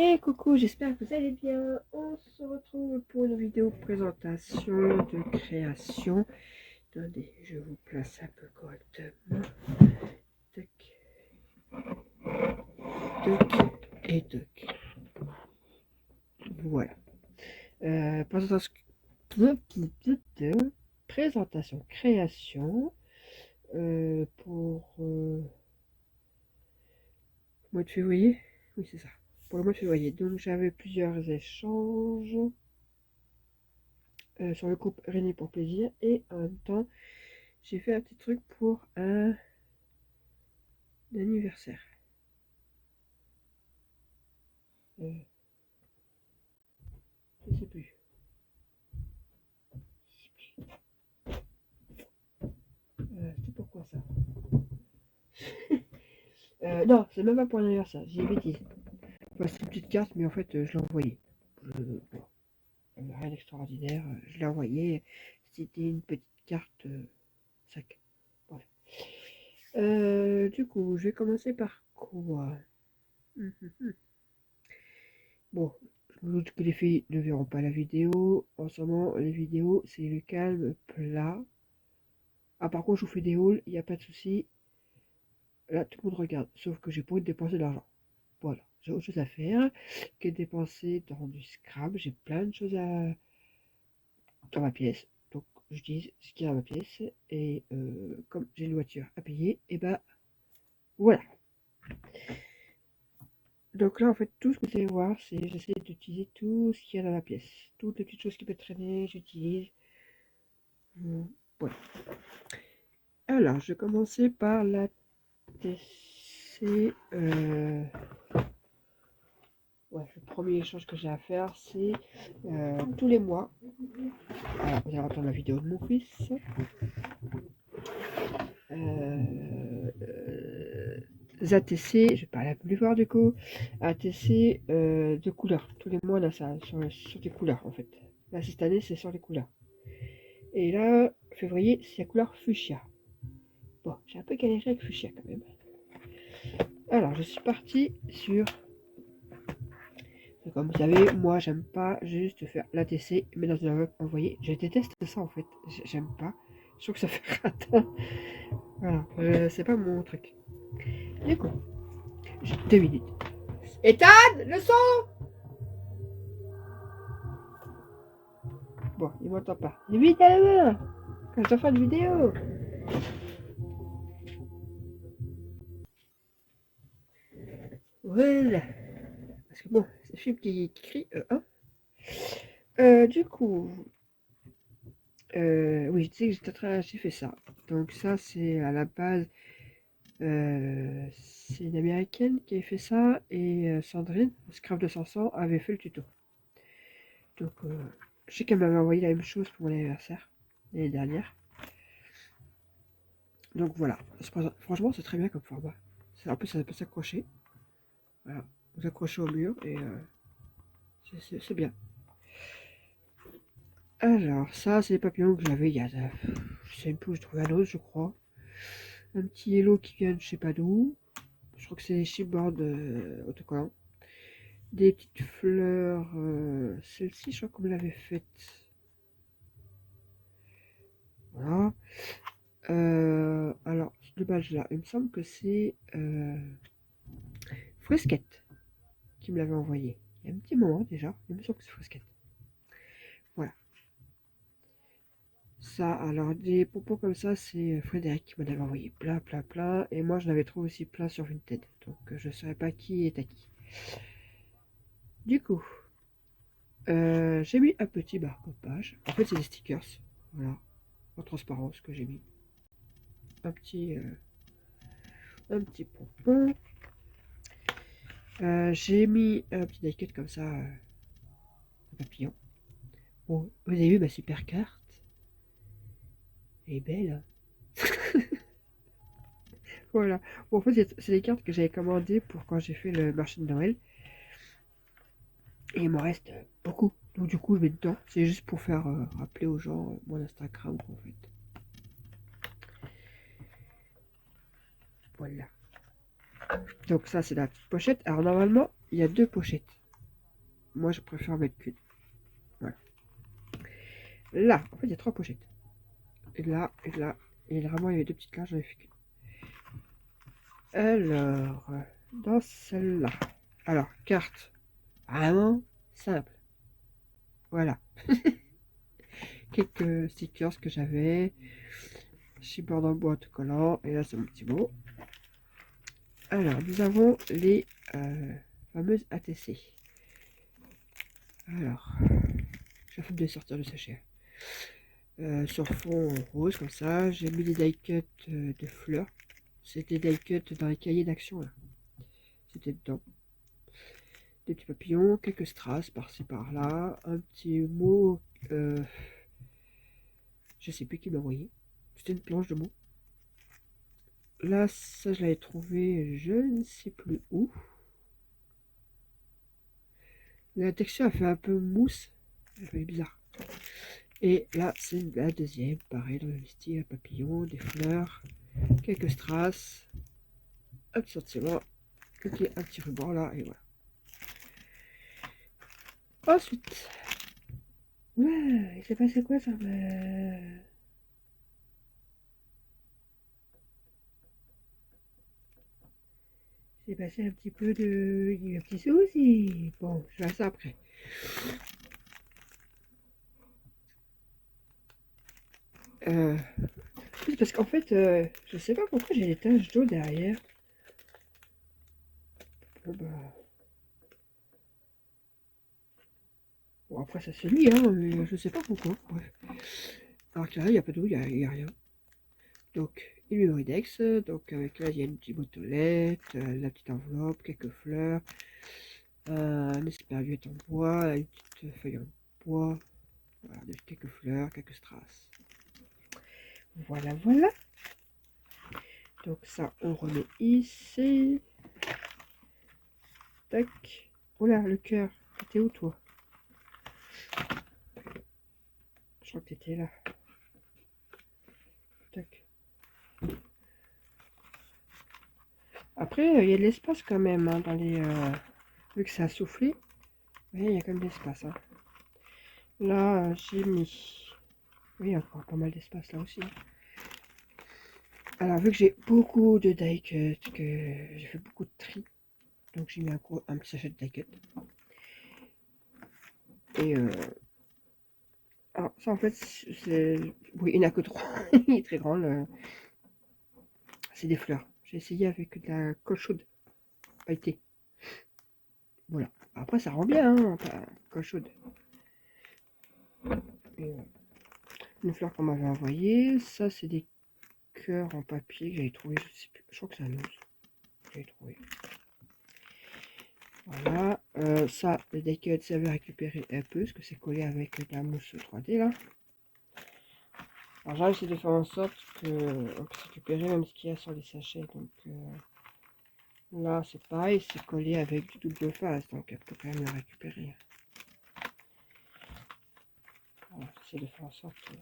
Et coucou, j'espère que vous allez bien. On se retrouve pour une vidéo présentation de création. Attendez, je vous place un peu correctement. Tac, tac et tac. Voilà. Présentation, présentation création pour mois de février. Oui, c'est ça. Pour le mois de février. Donc j'avais plusieurs échanges. Sur le groupe Réunis pour plaisir, et en même temps j'ai fait un petit truc pour un anniversaire. Je sais plus. C'est pourquoi ça. Non, c'est même pas pour un anniversaire, j'ai des bêtises. Enfin, c'est une petite carte, mais en fait je l'ai envoyée. Bon, rien d'extraordinaire, je l'ai envoyée. C'était une petite carte sac. Bref. Du coup, je vais commencer par quoi? Bon, je me doute que les filles ne verront pas la vidéo. En ce moment, les vidéos, c'est le calme plat. Ah, par contre, je vous fais des hauls, il n'y a pas de souci. Là, tout le monde regarde, sauf que j'ai pas envie de dépenser de l'argent. Voilà, j'ai autre chose à faire que de dépenser dans du scrap. J'ai plein de choses dans ma pièce. Donc, j'utilise ce qu'il y a dans ma pièce. Et comme j'ai une voiture à payer, et bah voilà. Donc là, en fait, tout ce que vous allez voir, c'est j'essaie d'utiliser tout ce qu'il y a dans ma pièce. Toutes les petites choses qui peuvent traîner, j'utilise. Voilà. Alors, je vais commencer par la TC. Ouais, le premier échange que j'ai à faire, c'est tous les mois. Alors, vous allez entendre la vidéo de mon fils. ATC, je vais parler un peu plus fort du coup. ATC de couleurs. Tous les mois, on a ça sur des couleurs en fait. Là, cette année, c'est sur les couleurs. Et là, février, c'est la couleur fuchsia. Bon, j'ai un peu galéré avec fuchsia quand même. Alors, je suis parti sur. Comme vous savez, moi, j'aime pas juste faire l'ATC, mais dans une enveloppe envoyée. Je déteste ça en fait. J'aime pas. Je trouve que ça fait ratin. Voilà, c'est pas mon truc. Du coup, j'ai 2 minutes. Ethan, le son. Bon, il m'entend pas. Vite à la main quand je dois faire une vidéo. Voilà. Parce que bon, c'est Philippe qui crie hein. Du coup, oui, je sais que j'ai fait ça. Donc ça, c'est à la base, c'est une américaine qui avait fait ça, et Sandrine, Scrap de 500, avait fait le tuto. Donc, je sais qu'elle m'avait envoyé la même chose pour mon anniversaire l'année dernière. Donc voilà, franchement, c'est très bien comme format. En plus, ça peut s'accrocher. Voilà, vous accrochez au mur et c'est bien. Alors, ça, c'est les papillons que j'avais il y a. Je sais plus où je trouvais un autre, je crois. Un petit hello qui vient de je sais pas d'où. Je crois que c'est les chipboard autocollants. Des petites fleurs. Celle-ci, je crois qu'on me l'avait faite. Voilà. Alors, le badge là, il me semble que c'est Fresquette qui me l'avait envoyé. Il y a un petit moment déjà, il me semble que c'est Fresquette. Voilà. Ça, alors des pompons comme ça, c'est Frédéric qui m'en avait envoyé plein, plein, plein. Et moi, je l'avais trouvé aussi plein sur Vinted. Donc, je ne saurais pas qui est à qui. Du coup, j'ai mis un petit marque-page. En fait, c'est des stickers. Voilà. En transparence que j'ai mis. Un petit pompon. J'ai mis un petit die comme ça. Un papillon. Bon, vous avez vu ma super carte. Elle est belle. Hein. Voilà. Bon, en fait, c'est des cartes que j'avais commandées pour quand j'ai fait le marché de Noël. Et il m'en reste beaucoup. Donc du coup, je mets dedans. C'est juste pour faire rappeler aux gens mon Instagram, en fait. Voilà. Donc ça, c'est la petite pochette. Alors normalement, il y a 2 pochettes. moi je préfère mettre qu'une. Voilà. Là, en fait, il y a 3 pochettes. Et là, et là, et vraiment, il y avait 2 petites cartes, j'en ai fait qu'une. Alors, dans celle-là. Alors, carte vraiment simple. Voilà. Quelques stickers que j'avais. Chipboard en bois autocollant. Et là, c'est mon petit mot. Alors, nous avons les fameuses ATC. Alors, je vais de sortir le sachet. Sur fond rose, comme ça. J'ai mis des die cuts de fleurs. C'était die cuts dans les cahiers d'action, là. C'était dedans. Des petits papillons, quelques strass par-ci par-là. Un petit mot. Je sais plus qui m'a envoyé. C'était une planche de mots. Là, ça, je l'avais trouvé, je ne sais plus où. La texture a fait un peu mousse. Elle fait bizarre. Et là, c'est la deuxième. Pareil, dans le même style, un papillon, des fleurs, quelques strass, un petit sentiment, un petit ruban là, et voilà. Ensuite, ouais, il s'est passé quoi ça? Il s'est passé un petit peu de. Il y a eu un petit souci. Bon, je vais ça après. Parce qu'en fait, je sais pas pourquoi j'ai des taches d'eau derrière. Bah, bon, après ça se lit, hein, mais je sais pas pourquoi. Bref. Alors que là, il n'y a pas d'eau, il n'y a rien. Donc, il lui Iridex, donc avec là, il y a une petite boîte aux lettres, la petite enveloppe, quelques fleurs, un esperluette en bois, une petite feuille en bois, voilà, quelques fleurs, quelques strass. Voilà, voilà. Donc ça, on remet ici. Tac. Oh là, le cœur. T'étais où, toi? Je crois que t'étais là. Tac. Après, il y a de l'espace quand même, hein, dans les... vu que ça a soufflé, il y a quand même de l'espace. Hein. Là, j'ai mis... Oui, il y a encore pas mal d'espace là aussi. Alors, vu que j'ai beaucoup de die cut, que j'ai fait beaucoup de tri, donc j'ai mis un petit sachet de die cut. Et alors, ça en fait, c'est. Oui, il n'y en a que 3. Il est très grand. C'est des fleurs. J'ai essayé avec de la colle chaude pailletée. Voilà. Après, ça rend bien, hein, colle chaude. Et, une fleur qu'on m'avait envoyée. Ça, c'est des cœurs en papier que j'avais trouvé. Je sais plus. Je crois que c'est un os. J'avais trouvé. Voilà. Ça, le die cut, ça avait récupéré un peu parce que c'est collé avec la mousse 3D là. Alors j'ai essayé de faire en sorte qu'on puisse récupérer même ce qu'il y a sur les sachets. Donc là, c'est pareil, c'est collé avec du double face, donc elle peut quand même le récupérer. Voilà, j'essaie de faire en sorte que...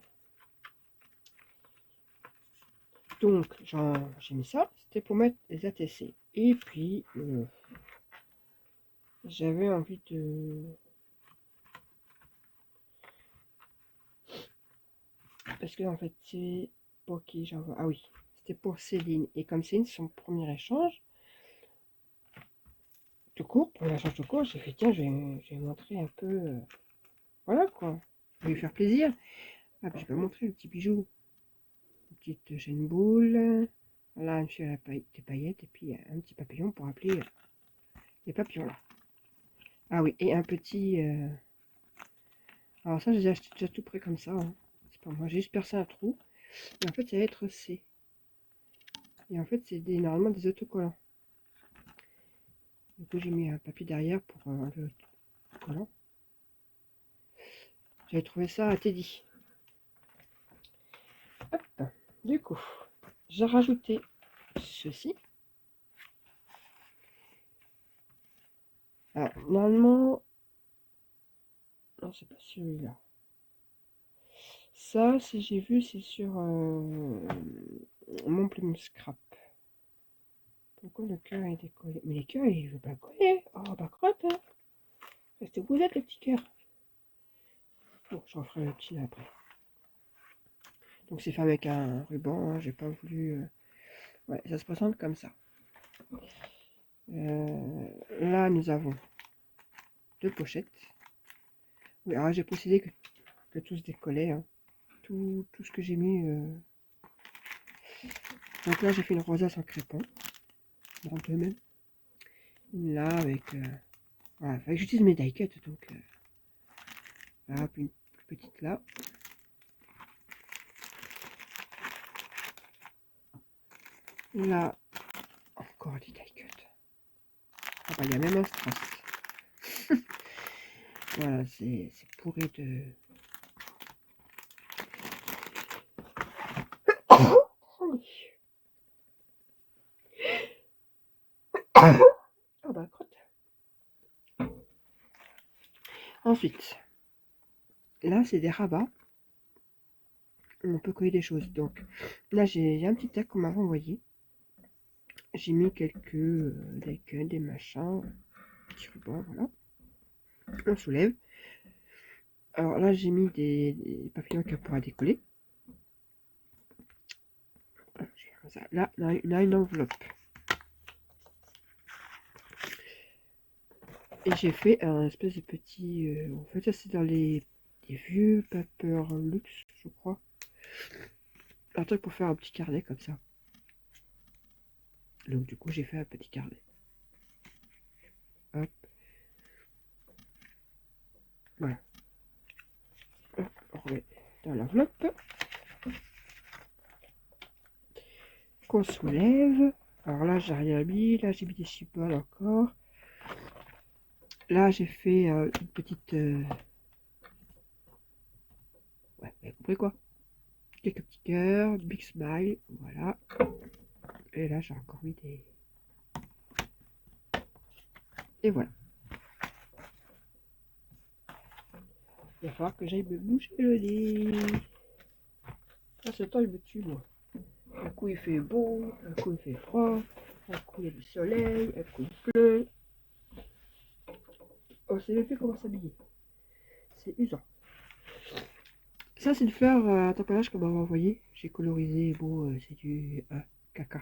Donc, j'ai mis ça, c'était pour mettre les ATC. Et puis, j'avais envie de... Parce que, en fait, c'est pour qui j'envoie... Ah oui, c'était pour Céline. Et comme Céline, c'est son premier échange, tout court, pour l'échange tout court, j'ai fait, tiens, je vais montrer un peu... voilà, quoi. Je vais lui faire plaisir. Ah, puis je vais montrer le petit bijou. Une petite chaîne boule. Là, une fille à des paillettes. Et puis un petit papillon pour appeler les papillons là. Ah oui, et un petit... Alors ça, j'ai acheté déjà tout prêt comme ça. Hein. C'est pas moi, j'ai juste percé un trou. Et en fait, ça va être C. Et en fait, c'est normalement des autocollants. Du coup, j'ai mis un papier derrière pour enlever l'autocollant. J'avais trouvé ça à Teddy. Hop. Du coup, j'ai rajouté ceci. Alors, normalement... Non, c'est pas celui-là. Ça, si j'ai vu, c'est sur mon plume scrap. Pourquoi le cœur est décollé? Mais les cœurs, il veut pas coller. Oh, bah crotte, hein. C'est vous êtes le petit cœur. Bon, je referai le petit là après. Donc c'est fait avec un ruban, hein, j'ai pas voulu... Ouais, ça se présente comme ça. Là, nous avons deux pochettes. Oui, alors j'ai précisé que tout se décollait. Hein. Tout ce que j'ai mis. Donc là, j'ai fait une rosace en crépon. Dans deux même. Là, avec. Voilà, j'utilise mes die cuts. Donc. Là, puis une plus petite là. Là, encore des die cuts. Ah bah, il y a même un strass. Voilà, c'est pourri de. Ah bah, crotte. Ensuite, là, c'est des rabats. On peut coller des choses. Donc, là, j'ai un petit tag qu'on m'avait envoyé. J'ai mis quelques des machins, petits rubans, voilà. On soulève. Alors là, j'ai mis des papillons qui pourra décoller. Là, on a une enveloppe. Et j'ai fait un espèce de petit... en fait, ça, c'est dans les vieux Paper Luxe, je crois. Un truc pour faire un petit carnet comme ça. Donc, du coup, j'ai fait un petit carnet. Hop. Voilà. Hop, on remet dans l'enveloppe. Qu'on soulève. Alors là, j'ai rien mis. Là, j'ai mis des chipoles encore. Là, j'ai fait une petite... Ouais, vous avez compris quoi. Quelques petits cœurs, big smile, voilà. Et là, j'ai encore mis des... Et voilà. Il va falloir que j'aille me boucher le nez. Là, ce temps, il me tue, moi. Un coup, il fait beau, un coup, il fait froid, un coup, il y a du soleil, un coup, il pleut. On sait même plus comment s'habiller. C'est usant. Ça, c'est une fleur à tempérage qu'on m'avait envoyé. J'ai colorisé, bon, c'est du caca.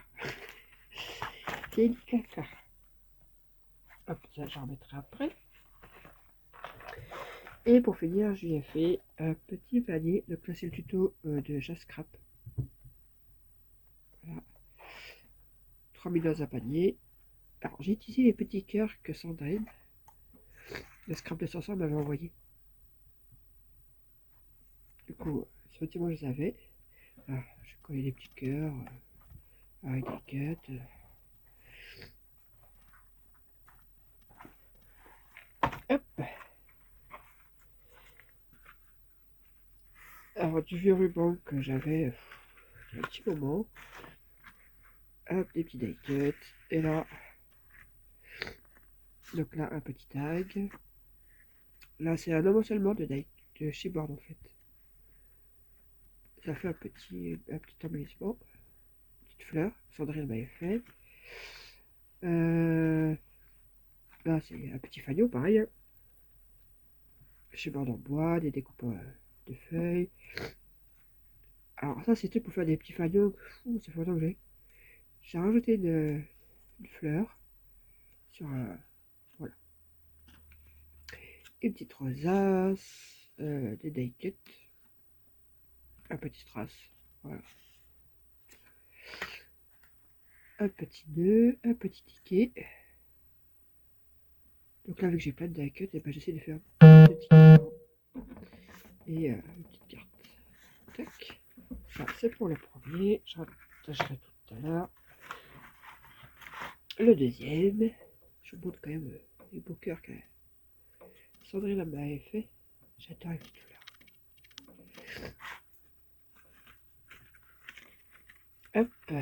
C'est du caca. Hop, ça, j'en remettrai après. Et pour finir, je lui ai fait un petit panier. Donc là, c'est le tuto de Jascrap. Voilà. 3000 dans un panier. Alors, j'ai utilisé les petits cœurs que Sandrine, le scrap de 500, m'avait envoyé. Du coup, effectivement, je les avais. Alors, j'ai collé les petits cœurs avec des cuts. Hop. Alors, du vieux ruban que j'avais il y a un petit moment. Hop, des petits die cuts. Et là, donc là, un petit tag. Là, c'est un amoncellement de chipboard en fait. Ça fait un petit embellissement. Petite fleur. Sandrine m'avait fait. Là, c'est un petit fagnon, pareil. Hein. Chipboard en bois, des découpes de feuilles. Alors ça, c'était pour faire des petits fagnons. Ça fait longtemps que j'ai rajouté une fleur sur voilà. Une petite rosace, des die cuts, un petit strass, voilà. Un petit nœud, un petit ticket. Donc là, vu que j'ai plein de die cuts, et ben, j'essaie de faire un petit ticket et une petite carte. Tac. Ça, c'est pour le premier. Je rattacherai tout à l'heure. Le deuxième. Je vous montre quand même les beaux cœurs que Sandrine m'avait fait. J'adore les petites fleurs. Hop.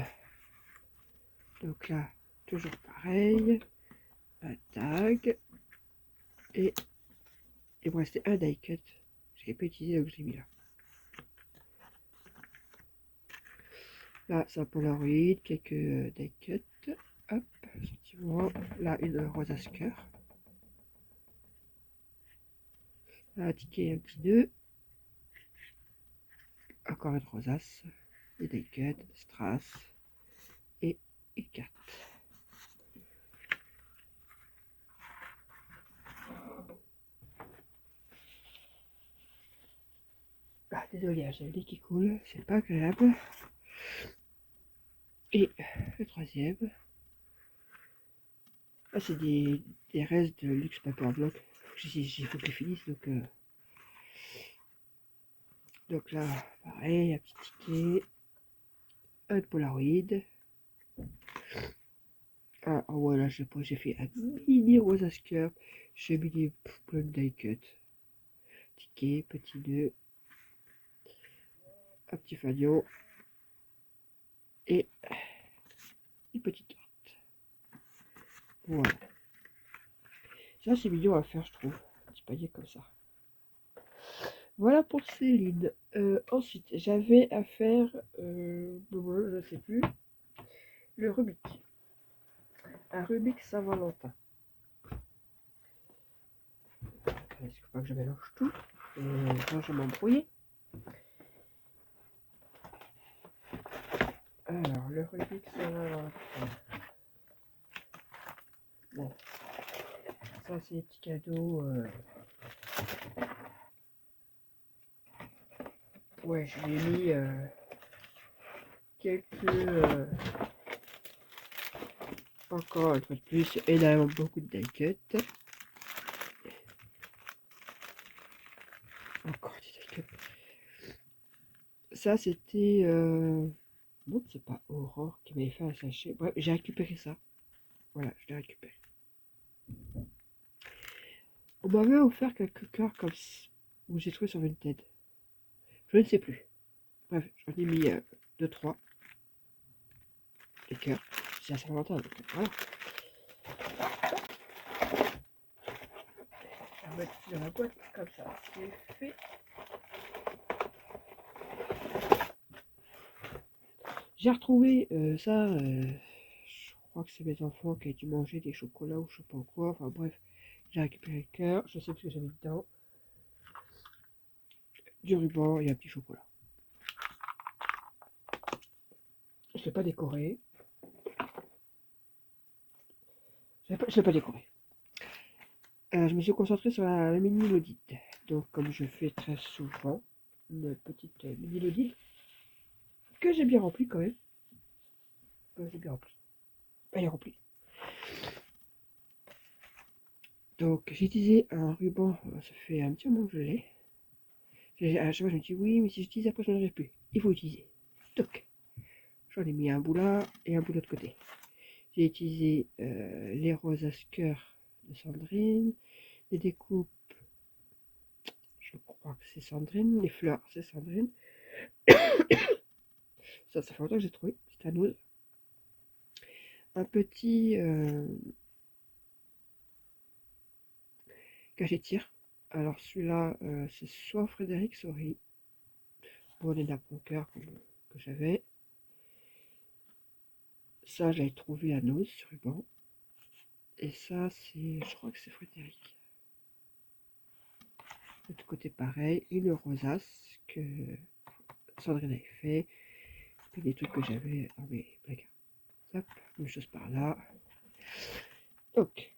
Donc là, toujours pareil. Un tag. Et il me restait un die cut. Je l'ai pas utilisé donc je l'ai mis là. Là, c'est un Polaroid, quelques die cut. Hop, sentiment. Là, une rosace cœur. Un ticket X2. Encore une rosace. Des die cut, des strass. Et une carte. Ah, désolé, j'ai le nez qui coule, c'est pas agréable. Et le troisième, ah, c'est des restes de luxe paper block. Il faut que je finisse, donc là, pareil, un petit ticket, un Polaroid. Ah voilà, j'ai fait un mini rose Asker, j'ai mis des plein de die cut. Ticket, petit nœud, un petit fanion et une petite carte. Voilà. Ça, c'est mignon à faire, je trouve. Un petit panier comme ça. Voilà pour Céline. Ensuite, j'avais à faire, je ne sais plus, le Rubik. Un Rubik Saint-Valentin. Il ne faut pas que je mélange tout. Sinon, je vais m'embrouiller. Alors, le Rubik Saint-Valentin. Bon, ça, c'est des petits cadeaux. Ouais, je lui ai mis quelques... encore une fois de plus, énormément beaucoup de die cut. Encore des die cut. Ça, c'était... non, c'est pas Aurore qui m'avait fait un sachet. Bref, j'ai récupéré ça. Voilà, je l'ai récupéré. On m'avait offert quelques cœurs comme ça, où j'ai trouvé sur Vinted. Je ne sais plus. Bref, j'en ai mis 2-3. Les cœurs. C'est à Saint-Valentin, donc voilà. Je vais mettre dans la boîte comme ça. C'est fait. J'ai retrouvé ça. Je crois que c'est mes enfants qui ont dû manger des chocolats ou je sais pas quoi. Enfin bref, j'ai récupéré le cœur. Je sais plus ce que j'ai mis dedans. Du ruban et un petit chocolat. Je ne l'ai pas décoré. Je ne l'ai pas décoré. Je me suis concentré sur la mini Lodite. Donc, comme je fais très souvent, une petite mini Lodite que j'ai bien remplie quand même. J'ai bien rempli. Elle est remplie. Donc, j'ai utilisé un ruban. Ça fait un petit moment que je l'ai. À chaque fois, je me dis oui, mais si j'utilise après, je n'en arrive plus. Il faut utiliser. Donc, j'en ai mis un bout là et un bout de l'autre côté. J'ai utilisé les roses Asker de Sandrine, les découpes. Je crois que c'est Sandrine. Les fleurs, c'est Sandrine. Ça fait longtemps que j'ai trouvé. C'est un ose. Un petit cachet-tir. Alors celui-là, c'est soit Frédéric Sori, bonnet d'apponteur que j'avais. Ça, j'avais trouvé à Nose sur ruban. Et ça, c'est, je crois que c'est Frédéric. De l'autre côté, pareil, une rosace que Sandrine avait fait. Puis des trucs que j'avais dans mes placards. Hop, une chose par là. Donc,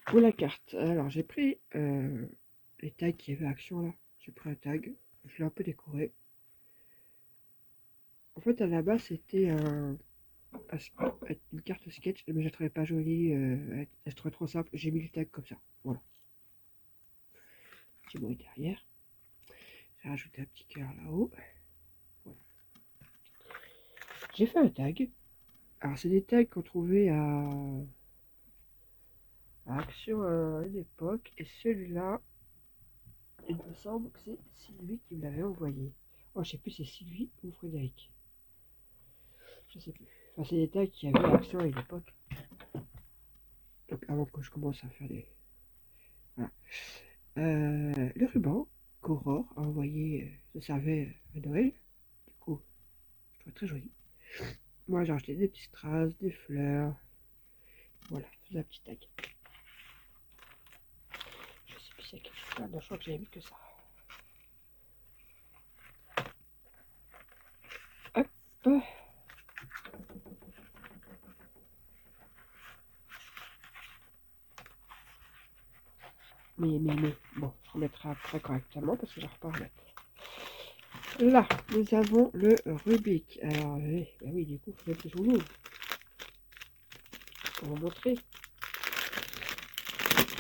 pour la carte, alors j'ai pris les tags qui avaient action là. J'ai pris un tag, je l'ai un peu décoré. En fait, à la base, c'était une carte sketch, mais je la trouvais pas jolie, elle se trouvait trop simple. J'ai mis le tag comme ça. Voilà. Petit bruit derrière. J'ai rajouté un petit cœur là-haut. Voilà. J'ai fait un tag. Alors, c'est des tags qu'on trouvait à Action à une époque. Et celui-là, il me semble que c'est Sylvie qui me l'avait envoyé. Oh, je sais plus si c'est Sylvie ou Frédéric. Je sais plus. Enfin, c'est des tags qui avaient à Action à une époque. Donc, avant que je commence à faire des. Voilà. Le ruban qu'Aurore a envoyé se servait à Noël. Du coup, je trouve très joli. Moi, j'ai acheté des petits strass, des fleurs. Voilà, c'est un petit tag. Je sais plus siècle. Ah, non, je crois que j'avais mis que ça. Hop. Mais, bon, je remettrai après correctement parce que je repars remettre. Là, nous avons le Rubik. Alors, bah oui, du coup, il faut que je vous l'ouvre pour vous montrer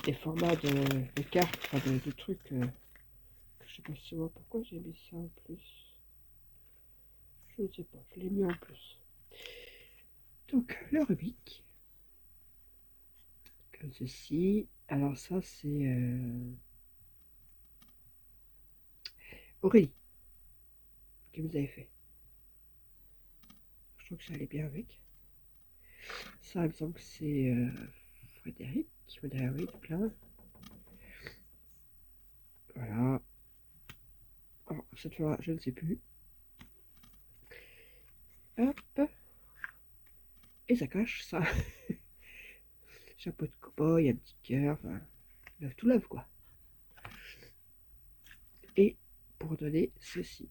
des formats de cartes, enfin de trucs. Que je sais pas si moi pourquoi j'ai mis ça en plus. Je ne sais pas, je l'ai mis en plus. Donc, le Rubik. Comme ceci. Alors, ça, c'est Aurélie qui vous avait fait. Je trouve que ça allait bien avec. Ça, il me semble que c'est Frédéric. Oui, plein. Voilà. Alors, cette fois, je ne sais plus. Hop. Et ça cache ça. Chapeau de cow-boy, un petit cœur, enfin, love to love quoi. Et pour donner ceci.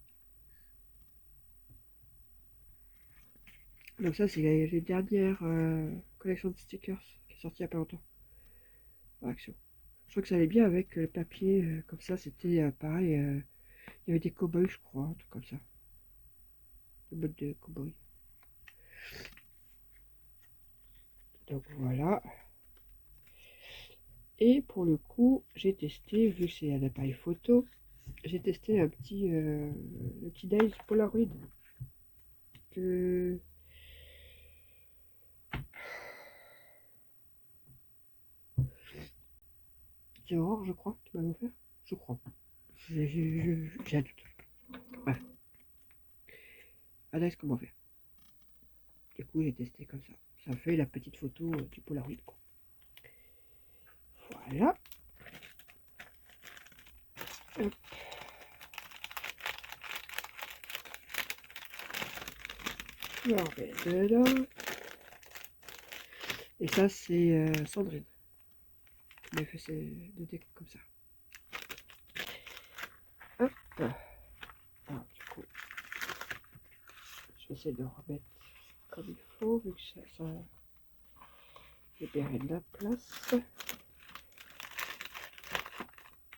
Donc ça, c'est les dernières collections de stickers qui est sortie il n'y a pas longtemps. En action. Je crois que ça allait bien avec le papier, comme ça, c'était pareil. Il y avait des cow-boys, je crois, un truc comme ça. Le mode de cow-boy. Donc voilà. Et pour le coup, j'ai testé, vu que c'est un appareil photo, j'ai testé le petit Dice Polaroid que c'est Aurore, je crois, qui m'avait offert. Je crois. J'ai un doute. Bref. Adresse comment faire. Du coup, j'ai testé comme ça. Ça fait la petite photo du Polaroid, quoi. Voilà. Hop. Je remets dedans. Et ça, c'est Sandrine qui m'a fait ces deux décos comme ça. Hop. Alors, du coup, je vais essayer de remettre comme il faut, vu que ça libérer de la place.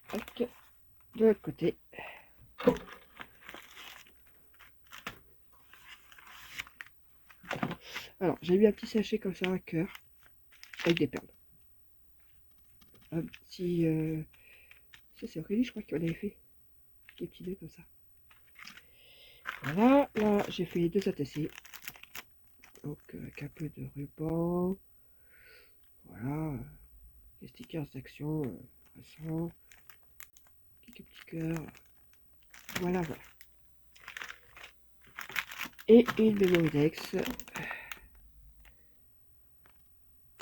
Tac. De l'autre côté. Alors, j'ai mis un petit sachet comme ça, à cœur, avec des perles. Un petit... Ça, c'est Aurélie, je crois qu'on avait fait. Des petits nœuds comme ça. Voilà, là, j'ai fait 2 attachés. Donc, avec un peu de ruban. Voilà. Les stickers d'action, intéressant. Quelques petits cœurs. Voilà, voilà. Et une Mémoridex.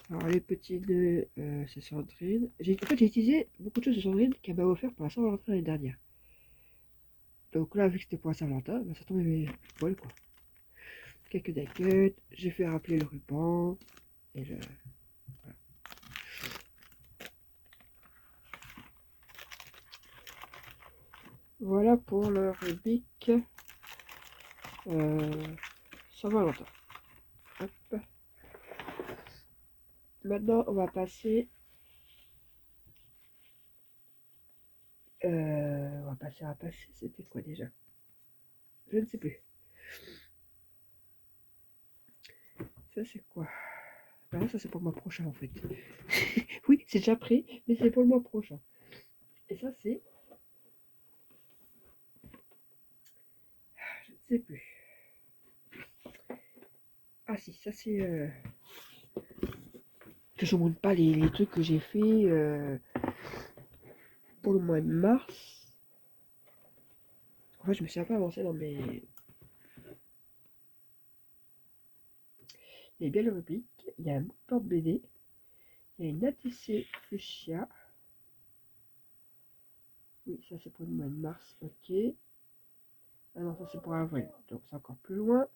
Alors, les petits nœuds, c'est Sandrine. En fait, j'ai utilisé beaucoup de choses de Sandrine qu'elle m'a offert pour la Saint-Valentin l'année dernière. Donc là, vu que c'était pour la Saint-Valentin, bah, ça tombait poil, quoi. Quelques daguettes, j'ai fait rappeler le ruban. Et le... Voilà. Voilà pour le Rubik Saint-Valentin. Hop. Maintenant, on va passer... à passer. C'était quoi déjà? Je ne sais plus. Ça, c'est quoi? Bah là, ça, c'est pour le mois prochain, en fait. Oui, c'est déjà pris, mais c'est pour le mois prochain. Et ça, c'est... Je ne sais plus. Ah si, ça, c'est... Que je ne montre pas les trucs que j'ai fait pour le mois de mars. En fait, je me suis un peu avancé dans mes... Il y a bien le Rubik, il y a un porte BD, il y a une ATC Fuchsia. Oui, ça c'est pour le mois de mars, ok. Ah non, ça c'est pour avril, donc c'est encore plus loin.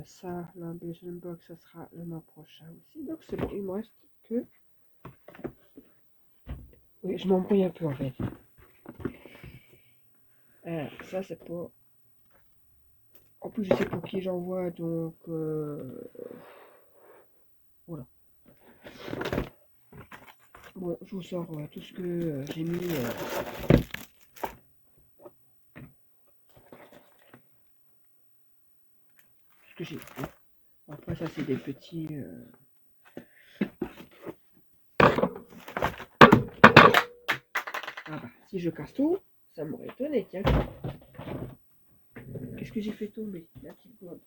Ça, l'Ambition Box, ça sera le mois prochain aussi. Donc c'est bon, il me reste que Oui, je m'embrouille un peu en fait. Ça c'est pour... En plus je sais pour qui j'envoie, donc... Voilà. Bon, je vous sors tout ce que j'ai mis... ce que j'ai... Après ça c'est des petits... Ah bah, si je casse tout, ça m'aurait étonné, tiens. Qu'est-ce que j'ai fait tomber? La petite gourde.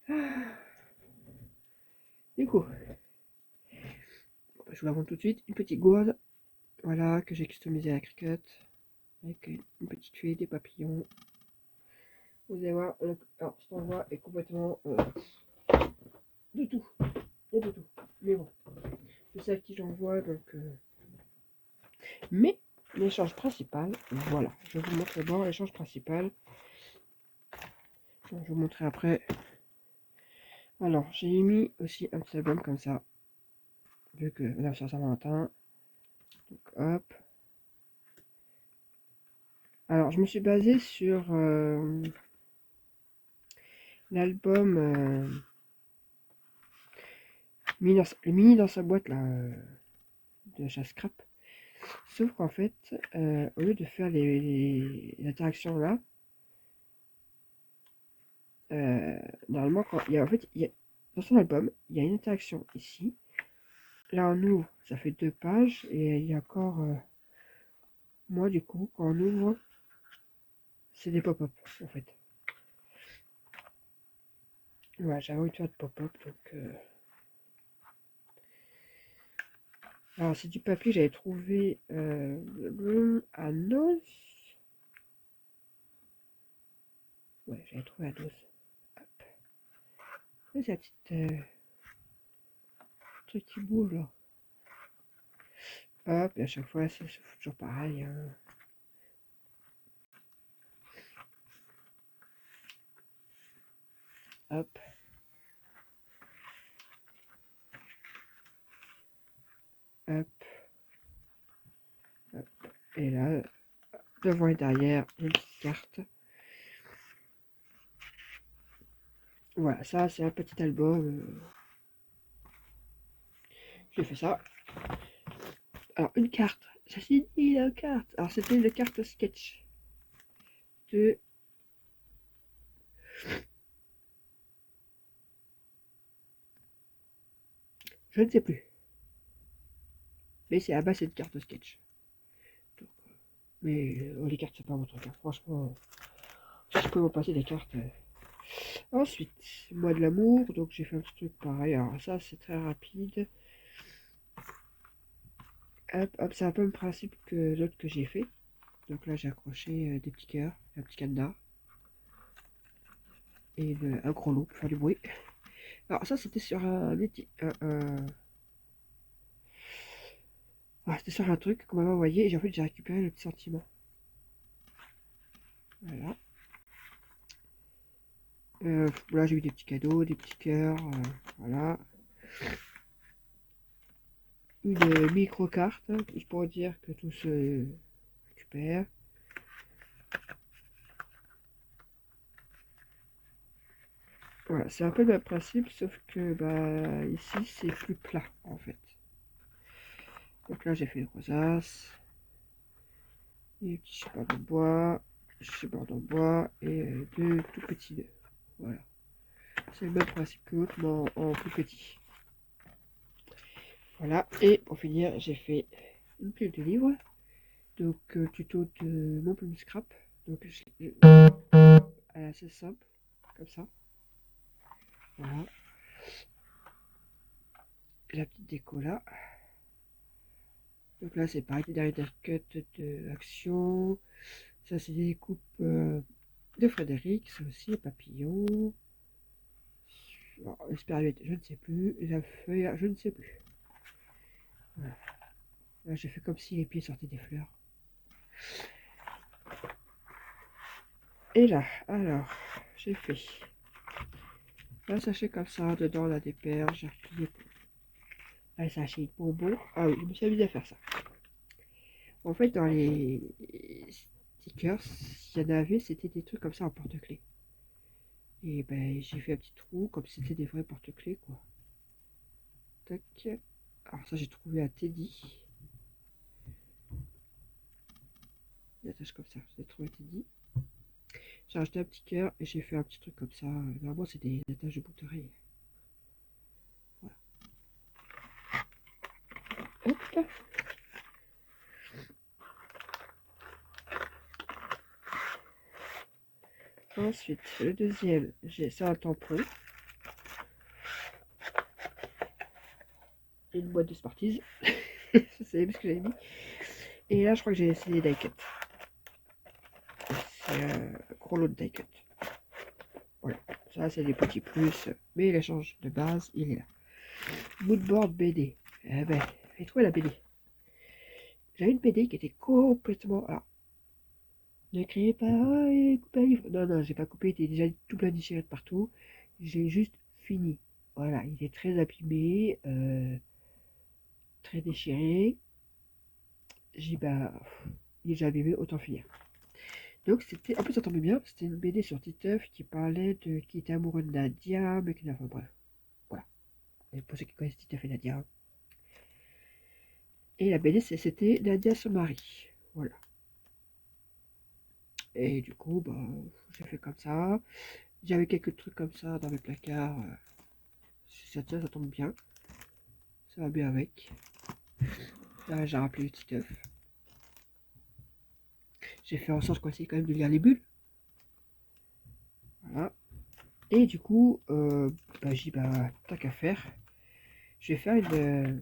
Ah. Du coup, je vous la montre tout de suite. Une petite gourde, voilà, que j'ai customisée à la Cricut. Avec une petite fée, des papillons. Vous allez voir, alors, cet endroit est complètement de tout. Il y a de tout. Mais bon, je sais à qui j'envoie, donc... Mais l'échange principal, voilà. Je vais vous montrer d'abord l'échange principal. Je vais vous montrer après. Alors, j'ai mis aussi un petit album comme ça. Vu que là, sur Saint-Valentin. Donc, hop. Alors, je me suis basé sur l'album le mini dans sa boîte là, de chez Scrap. Sauf qu'en fait, au lieu de faire les interactions là, normalement, quand il y a, en fait, dans son album, il y a une interaction ici. Là, on ouvre, ça fait 2 pages, et il y a encore, moi du coup, quand on ouvre, c'est des pop-up en fait. Ouais, j'avais envie de faire de pop-up, donc... Alors, c'est du papier, j'avais trouvé à Nos. Ouais, j'avais trouvé à Nos. Hop. C'est la petite truc qui bouge là. Hop, et à chaque fois, c'est toujours pareil. Hein. Hop. Hop. Hop. Et là, devant et derrière, une petite carte. Voilà, ça, c'est un petit album. J'ai fait ça. Alors, une carte. Ça dit la carte. Alors, c'était une carte sketch de... Je ne sais plus. Mais c'est à base, c'est une carte sketch. Donc, mais les cartes, c'est pas mon truc. Hein. Franchement, si je peux m'en passer des cartes. Ensuite, moi de l'amour. Donc, j'ai fait un petit truc pareil. Alors, ça, c'est très rapide. Hop, hop, c'est un peu le principe que l'autre que j'ai fait. Donc là, j'ai accroché des petits cœurs, un petit cadenas et un gros lot pour faire du bruit. Alors ça, c'était sur c'était sur un truc qu'on m'avait envoyé et en fait, j'ai récupéré le petit sentiment. Voilà. Là, j'ai eu des petits cadeaux, des petits cœurs, voilà. Une micro-carte, juste pour dire que tout se récupère. Voilà, c'est un peu le même principe, sauf que bah ici, c'est plus plat en fait. Donc là, j'ai fait une rosace. Des petits supports de bois, et deux tout petits nœuds. Voilà. C'est le même principe que l'autre, mais en plus petit. Voilà. Et pour finir, j'ai fait une pile de livres. Donc, tuto de mon plume scrap. Donc, assez simple, comme ça. Voilà. La petite déco là. Donc là, c'est pareil, des dernières cuts de action. Ça, c'est des coupes de Frédéric. Ça aussi, papillon. Espériette, je ne sais plus. La feuille, là, je ne sais plus. Voilà. Là, j'ai fait comme si les pieds sortaient des fleurs. Et là, alors, j'ai fait un sachet comme ça. Dedans, on a des perles. J'ai replié un sachet de bonbons. Ah oui, je me suis amusée à faire ça. En fait, dans les stickers, s'il y en avait, c'était des trucs comme ça en porte-clés. Et ben, j'ai fait un petit trou, comme si c'était des vrais porte-clés, quoi. Tac. Alors ça, j'ai trouvé un Teddy. Il attache comme ça. J'ai trouvé un Teddy. J'ai rajouté un petit cœur et j'ai fait un petit truc comme ça. Normalement, c'est des attaches de boucle d'oreille. Voilà. Hop. Ensuite, le deuxième, j'ai ça un tampon. Et une boîte de Smarties. Je sais plus ce que j'avais mis. Et là, je crois que j'ai essayé des die cut. C'est un gros lot de die cut. Voilà. Ça, c'est des petits plus. Mais l'échange de base, il est là. Moodboard BD. Eh ben, j'ai trouvé la BD. J'avais une BD qui était complètement. Alors, ne criez pas, coupez un livre. Non, non, j'ai pas coupé, il était déjà tout plein de partout. J'ai juste fini. Voilà, il est très abîmé, très déchiré. J'ai bah, il est déjà abîmé, autant finir. Donc c'était, en plus ça tombait bien, c'était une BD sur Titeuf qui parlait de qui était amoureux de Nadia, mais qui n'a pas, bref, voilà. Et pour ceux qui connaissent Titeuf et Nadia. Et la BD c'était Nadia son mari, voilà. Et du coup, bah, j'ai fait comme ça. J'avais quelques trucs comme ça dans mes placards. Si ça tient, ça tombe bien. Ça va bien avec. Là, j'ai rappelé le Titeuf. J'ai fait en sorte qu'on essaye quand même de lire les bulles. Voilà. Et du coup, bah, j'ai dit, bah, tant qu'à faire, je vais faire une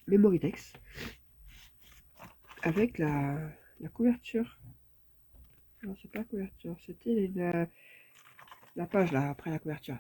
memory text avec la couverture. Non, c'est pas la couverture, c'était la page là, après la couverture.